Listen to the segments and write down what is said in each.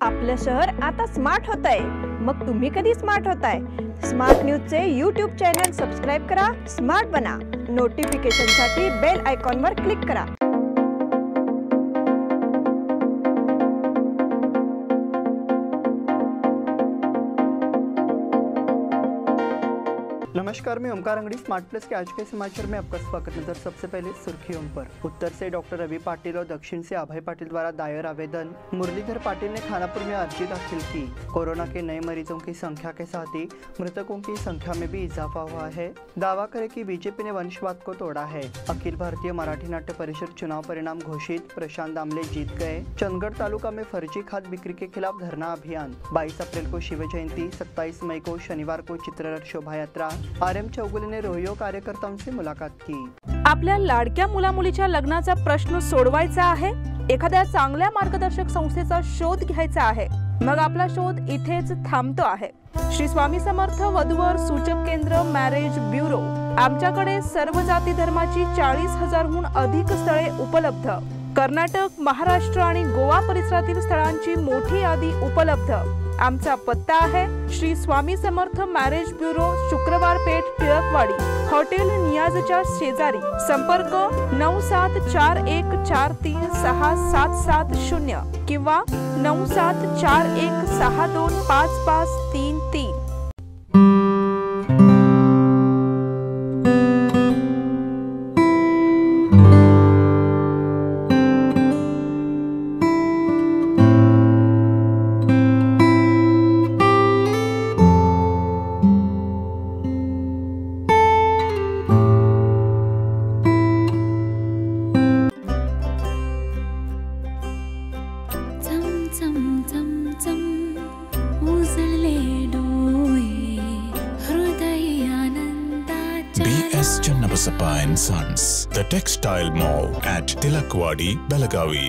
आपलं शहर आता स्मार्ट होत आहे। मग तुम्ही कधी स्मार्ट होताय? स्मार्ट न्यूजचे YouTube चॅनल सबस्क्राइब करा, स्मार्ट बना। नोटिफिकेशनसाठी बेल आयकॉनवर क्लिक करा। नमस्कार, मैं ओमकार अंगड़ी स्मार्ट प्लस के आज के समाचार में आपका स्वागत। नजर सबसे पहले सुर्खियों पर। उत्तर से डॉक्टर रवि पाटिल और दक्षिण से अभय पाटिल द्वारा दायर आवेदन। मुरलीधर पाटिल ने खानापुर में अर्जी दाखिल की। कोरोना के नए मरीजों की संख्या के साथ ही मृतकों की संख्या में भी इजाफा हुआ है। दावा करे कि बीजेपी ने वंशवाद को तोड़ा है। अखिल भारतीय मराठी नाट्य परिषद चुनाव परिणाम घोषित, प्रशांत दामले जीत गए। चंदगढ़ तालुका में फर्जी खाद बिक्री के खिलाफ धरना अभियान। 22 अप्रैल को शिव जयंती, 27 मई को शनिवार को चित्ररथ शोभा यात्रा। आरएम चौगुले ने रोहियो कार्यकर्ताओं से मुलाकात की। आपल्या लाडक्या मुला-मुलीच्या लग्नाचा प्रश्न सोडवायचा आहे, एखाद्या चांगल्या मार्गदर्शक संस्थेचा शोध घ्यायचा आहे, मग आपला शोध इथेच थांबतो आहे। श्री स्वामी समर्थ वधूवर सूचक केंद्र मॅरेज ब्युरो। आमच्याकडे सर्व जाती धर्माची 40,000हून अधिक स्थळे उपलब्ध। कर्नाटक, महाराष्ट्र आणि गोवा परिसरातील स्थळांची मोठी यादी उपलब्ध। आमचा पत्ता आहे श्री स्वामी समर्थ मॅरेज ब्युरो, शुक्रवार पेठ, टिळकवाडी, हॉटेल नियाजच्या शेजारी। संपर्क 9741436770 किंवा 9741625533। BS Channabasappa and Sons, the textile mall at Tilakwadi, Belagavi.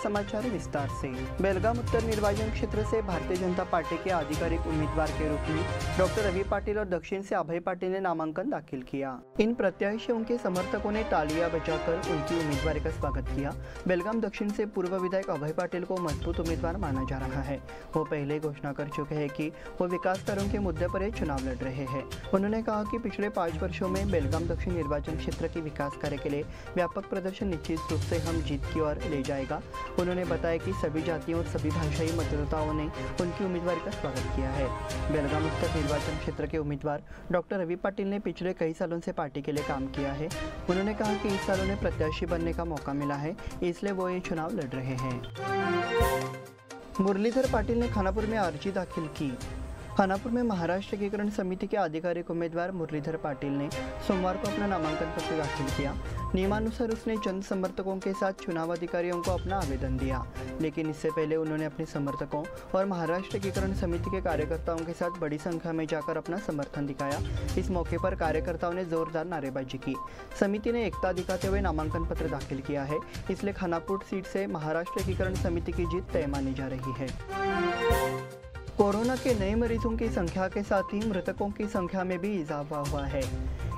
समाचार विस्तार से। बेलगाम उत्तर निर्वाचन क्षेत्र से भारतीय जनता पार्टी के आधिकारिक उम्मीदवार के रूप में डॉक्टर रवि पाटिल और दक्षिण से अभय पाटिल ने नामांकन दाखिल किया। इन प्रत्याशियों के समर्थकों ने तालियां बजाकर उनकी उम्मीदवारी का स्वागत किया। बेलगाम दक्षिण से पूर्व विधायक अभय पाटिल को मजबूत उम्मीदवार माना जा रहा है। वो पहले घोषणा कर चुके हैं कि वो विकास कार्यों के मुद्दे पर चुनाव लड़ रहे हैं। उन्होंने कहा कि पिछले 5 वर्षों में बेलगाम दक्षिण निर्वाचन क्षेत्र के विकास कार्य के लिए व्यापक प्रदर्शन निश्चित रूप से हम जीत की ओर ले जाएगा। उन्होंने बताया कि सभी जातियों और सभी भाषाई मतदाताओं ने उनकी उम्मीदवारी का स्वागत किया है। बेलगाम उत्तर निर्वाचन क्षेत्र के उम्मीदवार डॉक्टर रवि पाटिल ने पिछले कई सालों से पार्टी के लिए काम किया है। उन्होंने कहा कि इस साल उन्हें प्रत्याशी बनने का मौका मिला है, इसलिए वो ये चुनाव लड़ रहे हैं। मुरलीधर पाटिल ने खानापुर में अर्जी दाखिल की। खानापुर में महाराष्ट्र एकीकरण समिति के आधिकारिक उम्मीदवार मुरलीधर पाटिल ने सोमवार को अपना नामांकन पत्र दाखिल किया। नियमानुसार उसने चंद समर्थकों के साथ चुनाव अधिकारियों को अपना आवेदन दिया, लेकिन इससे पहले उन्होंने अपने समर्थकों और महाराष्ट्र एकीकरण समिति के कार्यकर्ताओं के साथ बड़ी संख्या में जाकर अपना समर्थन दिखाया। इस मौके पर कार्यकर्ताओं ने जोरदार नारेबाजी की। समिति ने एकता दिखाते हुए नामांकन पत्र दाखिल किया है, इसलिए खानापुर सीट से महाराष्ट्र एकीकरण समिति की जीत तय मानी जा रही है। कोरोना के नए मरीजों की संख्या के साथ ही मृतकों की संख्या में भी इजाफा हुआ है।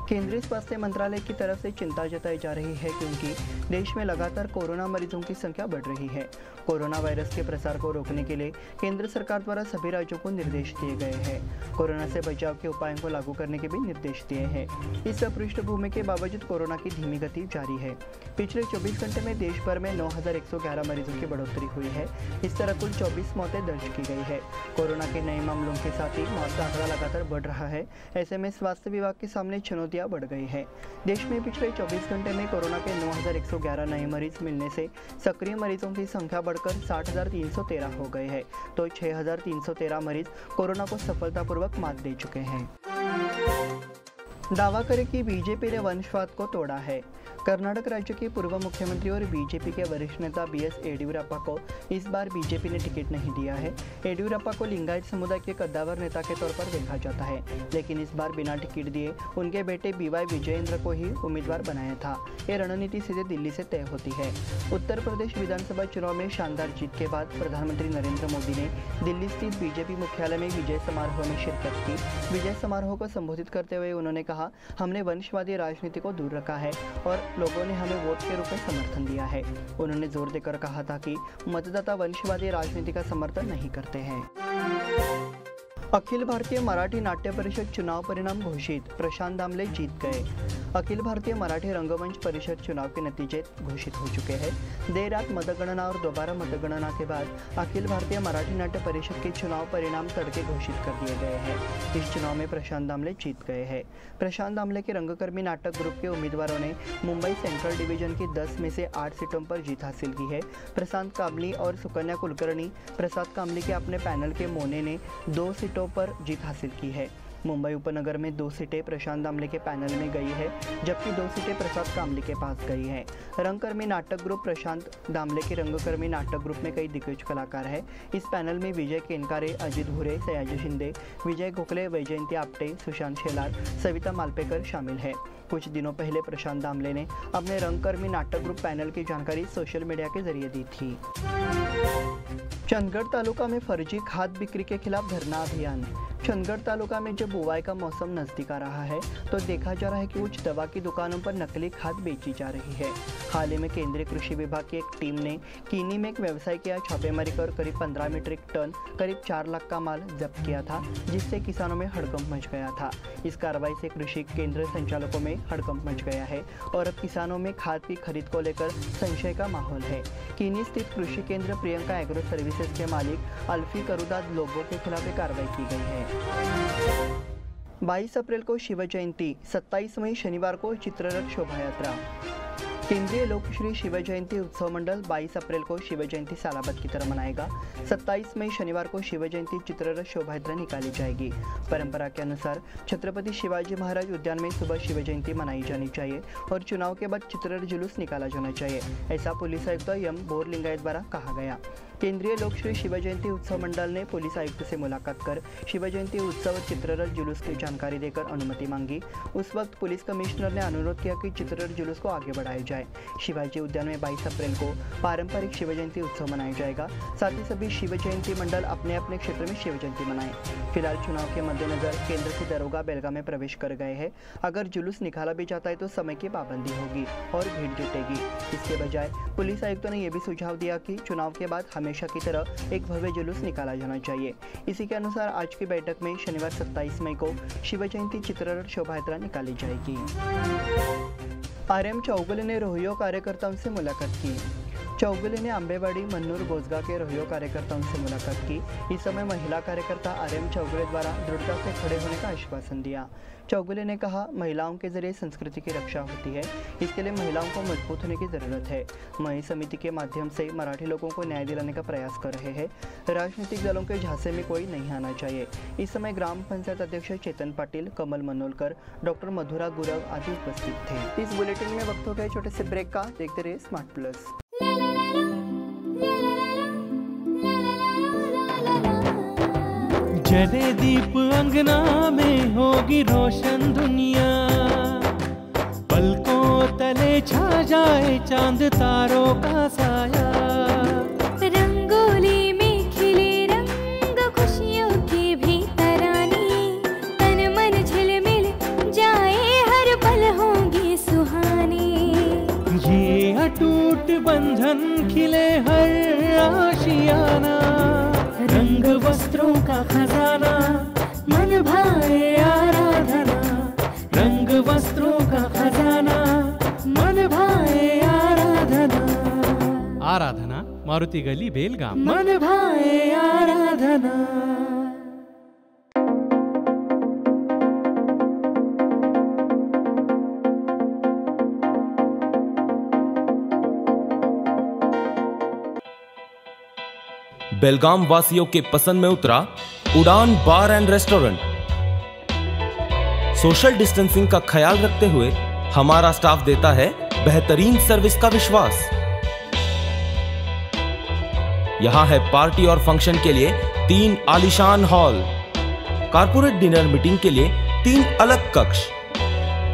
केंद्रीय स्वास्थ्य मंत्रालय की तरफ से चिंता जताई जा रही है क्योंकि देश में लगातार कोरोना मरीजों की संख्या बढ़ रही है। कोरोना वायरस के प्रसार को रोकने के लिए केंद्र सरकार द्वारा सभी राज्यों को निर्देश दिए गए हैं। कोरोना से बचाव के उपायों को लागू करने के भी निर्देश दिए हैं। इस पृष्ठभूमि के बावजूद कोरोना की धीमी गति जारी है। पिछले 24 घंटे में देश भर में 9,111 मरीजों की बढ़ोतरी हुई है। इस तरह कुल 24 मौतें दर्ज की गई है। कोरोना के नए मामलों के साथ ही मौत का आंकड़ा लगातार बढ़ रहा है। ऐसे में स्वास्थ्य विभाग के सामने चुनौती मृत्युआं बढ़ गई है। देश में पिछले 24 घंटे में कोरोना के 9,111 नए मरीज मिलने से सक्रिय मरीजों की संख्या बढ़कर 60,313 हो गए हैं, तो 6,313 मरीज कोरोना को सफलतापूर्वक मात दे चुके हैं। दावा करें कि बीजेपी ने वंशवाद को तोड़ा है। कर्नाटक राज्य के पूर्व मुख्यमंत्री और बीजेपी के वरिष्ठ नेता BS येडियुरप्पा को इस बार बीजेपी ने टिकट नहीं दिया है। येडियुरप्पा को लिंगायत समुदाय के कद्दावर नेता के तौर पर देखा जाता है, लेकिन इस बार बिना टिकट दिए उनके बेटे BY विजयेंद्र को ही उम्मीदवार बनाया था। ये रणनीति सीधे दिल्ली से तय होती है। उत्तर प्रदेश विधानसभा चुनाव में शानदार जीत के बाद प्रधानमंत्री नरेंद्र मोदी ने दिल्ली स्थित बीजेपी मुख्यालय में विजय समारोह में शिरकत की। विजय समारोह को संबोधित करते हुए उन्होंने कहा, हमने वंशवादी राजनीति को दूर रखा है और लोगों ने हमें वोट के रूप में समर्थन दिया है। उन्होंने जोर देकर कहा था कि मतदाता वंशवादी राजनीति का समर्थन नहीं करते हैं। अखिल भारतीय मराठी नाट्य परिषद चुनाव परिणाम घोषित, प्रशांत दामले जीत गए। अखिल भारतीय मराठी रंगमंच परिषद चुनाव के नतीजे घोषित हो चुके हैं। देर रात मतगणना और दोबारा मतगणना के बाद अखिल भारतीय मराठी नाट्य परिषद के चुनाव परिणाम तड़के घोषित कर दिए गए हैं। इस चुनाव में प्रशांत दामले जीत गए हैं। प्रशांत दामले के रंगकर्मी नाटक ग्रुप के उम्मीदवारों ने मुंबई सेंट्रल डिवीजन की 10 में से 8 सीटों पर जीत हासिल की है। प्रशांत कामली और सुकन्या कुलकर्णी प्रसाद कामली के अपने पैनल के मोने ने 2 सीटों पर जीत हासिल की है। मुंबई उपनगर में 2 सीटें प्रशांत दामले के पैनल में गई है, जबकि 2 सीटें प्रसाद कामली के पास गई हैं। रंगकर्मी नाटक ग्रुप प्रशांत दामले के रंगकर्मी नाटक ग्रुप में कई दिग्गज कलाकार हैं। इस पैनल में विजय केनकारे, अजित घुरे, सयाजी शिंदे, विजय गोखले, वैजयंती आपटे, सुशांत शेलार, सविता मालपेकर शामिल है। कुछ दिनों पहले प्रशांत दामले ने अपने रंगकर्मी नाटक ग्रुप पैनल की जानकारी सोशल मीडिया के जरिए दी थी। चंदगढ़ तालुका में फर्जी खाद बिक्री के खिलाफ धरना अभियान। चंदगढ़ तालुका में जब बुआई का मौसम नजदीक आ रहा है तो देखा जा रहा है कि कुछ दवा की दुकानों पर नकली खाद बेची जा रही है। हाल ही में केंद्रीय कृषि विभाग की एक टीम ने कीनी में एक व्यवसाय किया छापेमारी कर करीब 15 मीट्रिक टन करीब 4 लाख का माल जब्त किया था, जिससे किसानों में हड़कंप मच गया था। इस कार्रवाई से कृषि केंद्र संचालकों में हड़कंप मच गया है और अब किसानों में खाद की खरीद को लेकर संशय का माहौल है। कीनी स्थित कृषि केंद्र प्रियंका एग्रो सर्विसेज के मालिक अल्फी करुदाद लोगों के खिलाफ कार्रवाई की गई है। 22 अप्रैल को शिव जयंती, 27 मई शनिवार को चित्ररथ शोभा यात्रा। केंद्रीय लोकश्री शिव जयंती उत्सव मंडल 22 अप्रैल को शिव जयंती सालाबद की तरह मनाएगा। 27 मई शनिवार को शिव जयंती चित्ररथ शोभा यात्रा निकाली जाएगी। परंपरा के अनुसार छत्रपति शिवाजी महाराज उद्यान में सुबह शिव जयंती मनाई जानी चाहिए और चुनाव के बाद चित्ररथ जुलूस निकाला जाना चाहिए, ऐसा पुलिस आयुक्त एम बोरलिंगायत द्वारा कहा गया। केंद्रीय लोकश्री शिव जयंती उत्सव मंडल ने पुलिस आयुक्त से मुलाकात कर शिव जयंती उत्सव और चित्ररथ जुलूस की जानकारी देकर अनुमति मांगी। उस वक्त पुलिस कमिश्नर ने अनुरोध किया कि चित्ररथ जुलूस को आगे बढ़ाया जाए। शिवाजी उद्यान में 22 अप्रैल को पारंपरिक शिव जयंती उत्सव मनाया जाएगा। साथ ही सभी शिव जयंती मंडल अपने अपने क्षेत्र में शिव जयंती मनाएं। फिलहाल चुनाव के मद्देनजर केंद्र से दरोगा बेलगाम में प्रवेश कर गए हैं। अगर जुलूस निकाला भी जाता है तो समय की पाबंदी होगी और भीड़ जुटेगी। इसके बजाय पुलिस आयुक्तों ने यह भी सुझाव दिया कि चुनाव के बाद हमेशा की तरह एक भव्य जुलूस निकाला जाना चाहिए। इसी के अनुसार आज की बैठक में शनिवार 27 मई को शिव जयंती चित्ररथ शोभा यात्रा निकाली जाएगी। RM चौगुले ने रोहियो कार्यकर्ताओं से मुलाकात की। चौगुले ने आंबेवाड़ी, मन्नूर, गोजगा के रोहियो कार्यकर्ताओं से मुलाकात की। इस समय महिला कार्यकर्ता RM चौगुले द्वारा दृढ़ता से खड़े होने का आश्वासन दिया। चौगुले ने कहा, महिलाओं के जरिए संस्कृति की रक्षा होती है, इसके लिए महिलाओं को मजबूत होने की जरूरत है। मही समिति के माध्यम से मराठी लोगों को न्याय दिलाने का प्रयास कर रहे हैं। राजनीतिक दलों के झांसे में कोई नहीं आना चाहिए। इस समय ग्राम पंचायत अध्यक्ष चेतन पाटिल, कमल मनोलकर, डॉक्टर मधुरा गुरव आदि उपस्थित थे। इस बुलेटिन में वक्त हो गया छोटे से ब्रेक का। देखते रहिए स्मार्ट प्लस। जले दीप अंगना में होगी रोशन दुनिया, पलकों तले छा जाए चांद तारों का साया। रंगोली में खिले रंग खुशियों के भी तराने, तन मन झिलमिल जाए हर पल होंगे सुहाने। ये अटूट बंधन खिले हर आशियाना, रंग वस्त्रों का खजाना मन भाए आराधना। रंग वस्त्रों का खजाना मन भाए आराधना। आराधना मारुति गली बेलगाम। मन भाए आराधना। बेलगाम वासियों के पसंद में उतरा उड़ान बार एंड रेस्टोरेंट। सोशल डिस्टेंसिंग का ख्याल रखते हुए हमारा स्टाफ देता है बेहतरीन सर्विस का विश्वास। यहां है पार्टी और फंक्शन के लिए 3 आलीशान हॉल, कारपोरेट डिनर मीटिंग के लिए 3 अलग कक्ष,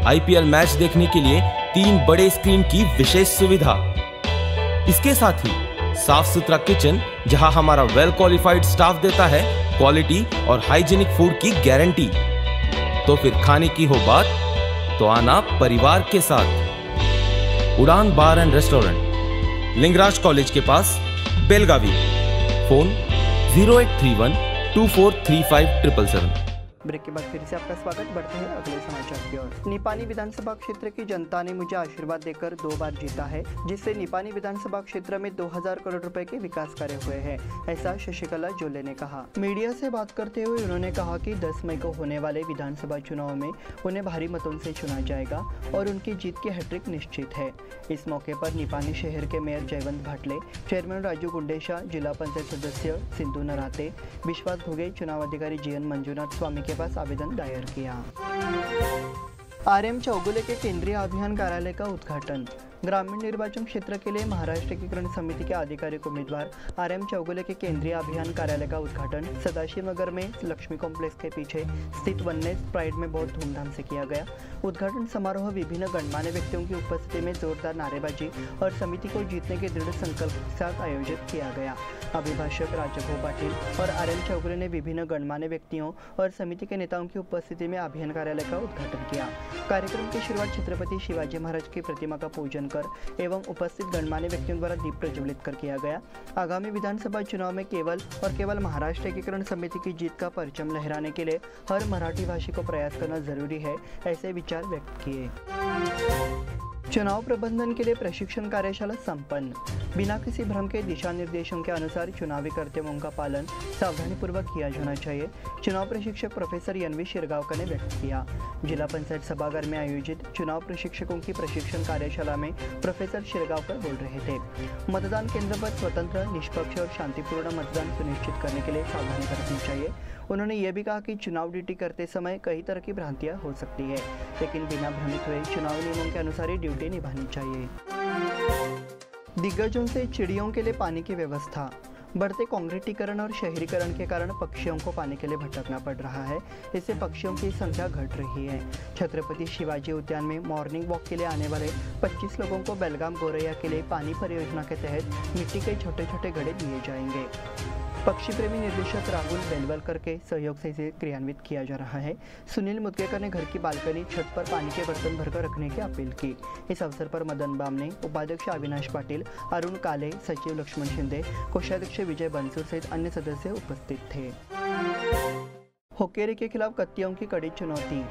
IPL मैच देखने के लिए 3 बड़े स्क्रीन की विशेष सुविधा। इसके साथ ही साफ सुथरा किचन जहां हमारा वेल क्वालिफाइड स्टाफ देता है क्वालिटी और हाइजीनिक फूड की गारंटी। तो फिर खाने की हो बात तो आना परिवार के साथ। उड़ान बार एंड रेस्टोरेंट, लिंगराज कॉलेज के पास, बेलगावी। फोन 0831 2435 ब्रेक के बाद फिर से आपका स्वागत। बढ़ते हैं अगले समाचार की ओर। निपानी विधानसभा क्षेत्र की जनता ने मुझे आशीर्वाद देकर 2 बार जीता है, जिससे निपानी विधानसभा क्षेत्र में 2000 करोड़ रुपए के विकास कार्य हुए हैं, ऐसा शशिकला जोले ने कहा। मीडिया से बात करते हुए उन्होंने कहा कि 10 मई को होने वाले विधानसभा चुनाव में उन्हें भारी मतों से चुना जाएगा और उनकी जीत की हैट्रिक निश्चित है। इस मौके पर निपानी शहर के मेयर जयवंत भाटले, चेयरमैन राजू गुंडेशा, जिला पंचायत सदस्य सिंधु नराते, विश्वास भोगे, चुनाव अधिकारी GN मंजुनाथ स्वामी के पास आवेदन दायर किया। RM चौगुले के केंद्रीय अभियान कार्यालय का उद्घाटन। ग्रामीण निर्वाचन क्षेत्र के लिए महाराष्ट्र एकीकरण समिति के आधिकारिक उम्मीदवार RM चौगुले के केंद्रीय अभियान कार्यालय का उद्घाटन सदाशिव नगर में लक्ष्मी कॉम्प्लेक्स के पीछे स्थित वननेस प्राइड में बहुत धूमधाम से किया गया। उद्घाटन समारोह विभिन्न गणमान्य व्यक्तियों की उपस्थिति में जोरदार नारेबाजी और समिति को जीतने के दृढ़ संकल्प के साथ आयोजित किया गया। अभिभाषक राजगोपाल पाटिल और RM चौगुले ने विभिन्न गणमान्य व्यक्तियों और समिति के नेताओं की उपस्थिति में अभियान कार्यालय का उद्घाटन किया। कार्यक्रम की शुरुआत छत्रपति शिवाजी महाराज की प्रतिमा का पूजन एवं उपस्थित गणमान्य व्यक्तियों द्वारा दीप प्रज्वलित कर किया गया। आगामी विधानसभा चुनाव में केवल महाराष्ट्र एकीकरण समिति की जीत का परचम लहराने के लिए हर मराठी भाषी को प्रयास करना जरूरी है, ऐसे विचार व्यक्त किए। चुनाव प्रबंधन के लिए प्रशिक्षण कार्यशाला संपन्न। बिना किसी भ्रम के दिशा निर्देशों के अनुसार चुनावी कर्तव्यों का पालन सावधानीपूर्वक किया जाना चाहिए, चुनाव प्रशिक्षक प्रोफेसर NV शिरगांवकर ने व्यक्त किया। जिला पंचायत सभागार में आयोजित चुनाव प्रशिक्षकों की प्रशिक्षण कार्यशाला में प्रोफेसर शिरगांवकर बोल रहे थे। मतदान केंद्र पर स्वतंत्र, निष्पक्ष और शांतिपूर्ण मतदान सुनिश्चित करने के लिए सावधानी बरतनी चाहिए। उन्होंने ये भी कहा कि चुनाव ड्यूटी करते समय कई तरह की भ्रांतियां हो सकती है, लेकिन बिना भ्रमित हुए चुनाव नियमों के अनुसार ही ड्यूटी निभानी चाहिए। दिग्गजों से चिड़ियों के लिए पानी की व्यवस्था। बढ़ते कांक्रीटीकरण और शहरीकरण के कारण पक्षियों को पानी के लिए भटकना पड़ रहा है, इससे पक्षियों की संख्या घट रही है। छत्रपति शिवाजी उद्यान में मॉर्निंग वॉक के लिए आने वाले 25 लोगों को बेलगाम गोरैया के लिए पानी परियोजना के तहत मिट्टी के छोटे छोटे घड़े दिए जाएंगे। पक्षी प्रेमी निर्देशक राहुल बेलवलकर के सहयोग से इसे क्रियान्वित किया जा रहा है। सुनील मुदगेकर ने घर की बालकनी छत पर पानी के बर्तन भरकर रखने की अपील की। इस अवसर पर मदन बामने, उपाध्यक्ष अविनाश पाटिल, अरुण काले, सचिव लक्ष्मण शिंदे, कोषाध्यक्ष विजय बंसूर सहित अन्य सदस्य उपस्थित थे। होकेरी के खिलाफ कत्तियों की कड़ी चुनौती।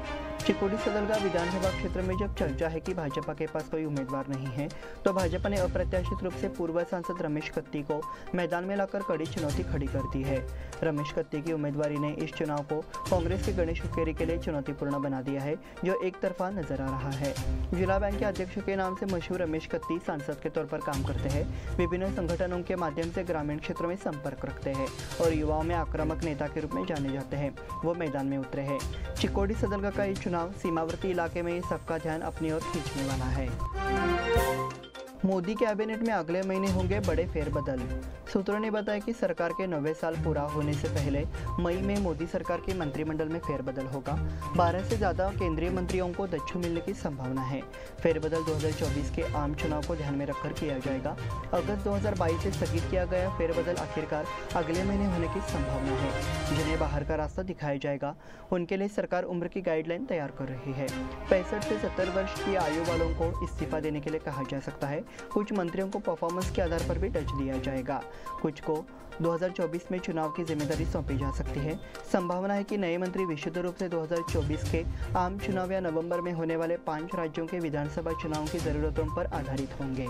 चिकोड़ी सदलगा विधानसभा क्षेत्र में जब चर्चा है कि भाजपा के पास कोई उम्मीदवार नहीं है, तो भाजपा ने अप्रत्याशित रूप से पूर्व सांसद रमेश कत्ती को मैदान में लाकर कड़ी चुनौती खड़ी कर दी है। रमेश कत्ती की उम्मीदवारी ने इस चुनाव को कांग्रेस के गणेश हुक्केरी के लिए चुनौतीपूर्ण बना दिया है, जो एक तरफा नजर आ रहा है। जिला बैंक के अध्यक्ष के नाम से मशहूर रमेश कत्ती सांसद के तौर पर काम करते हैं, विभिन्न संगठनों के माध्यम से ग्रामीण क्षेत्रों में संपर्क रखते हैं और युवाओं में आक्रामक नेता के रूप में जाने जाते हैं। वो मैदान में उतरे हैं। चिकोड़ी सदलगा का ये चुनाव सीमावर्ती इलाके में सबका ध्यान अपनी ओर खींचने वाला है। मोदी कैबिनेट में अगले महीने होंगे बड़े फेरबदल। सूत्रों ने बताया कि सरकार के 90 साल पूरा होने से पहले मई में मोदी सरकार के मंत्रिमंडल में फेरबदल होगा। 12 से ज़्यादा केंद्रीय मंत्रियों को दच्चू मिलने की संभावना है। फेरबदल 2024 के आम चुनाव को ध्यान में रखकर किया जाएगा। अगस्त 2022 से स्थगित किया गया फेरबदल आखिरकार अगले महीने होने की संभावना है। जिन्हें बाहर का रास्ता दिखाया जाएगा, उनके लिए सरकार उम्र की गाइडलाइन तैयार कर रही है। 65 से 70 वर्ष की आयु वालों को इस्तीफा देने के लिए कहा जा सकता है। कुछ मंत्रियों को परफॉर्मेंस के आधार पर भी टच दिया जाएगा। कुछ को 2024 में चुनाव की जिम्मेदारी सौंपी जा सकती है। संभावना है कि नए मंत्री विशुद्ध रूप से 2024 के आम चुनाव या नवंबर में होने वाले 5 राज्यों के विधानसभा चुनाव की जरूरतों पर आधारित होंगे।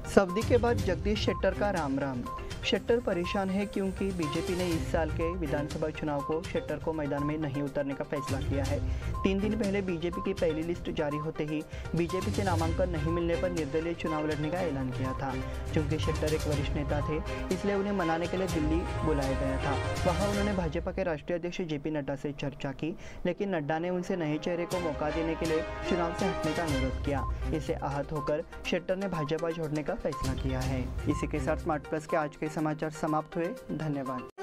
सऊदी के बाद जगदीश शेट्टर का राम राम। शेट्टर परेशान है क्योंकि बीजेपी ने इस साल के विधानसभा चुनाव को शेट्टर को मैदान में नहीं उतरने का फैसला किया है। 3 दिन पहले बीजेपी की पहली लिस्ट जारी होते ही बीजेपी से नामांकन नहीं मिलने पर निर्दलीय चुनाव लड़ने का ऐलान किया था। चूंकि शेट्टर एक वरिष्ठ नेता थे, इसलिए उन्हें मनाने के लिए दिल्ली बुलाया गया था। वहां उन्होंने भाजपा के राष्ट्रीय अध्यक्ष JP नड्डा से चर्चा की, लेकिन नड्डा ने उनसे नए चेहरे को मौका देने के लिए चुनाव से हटने का अनुरोध किया। इससे आहत होकर शेट्टर ने भाजपा छोड़ने का फैसला किया है। इसी के साथ स्मार्ट प्लस के आज के समाचार समाप्त हुए। धन्यवाद।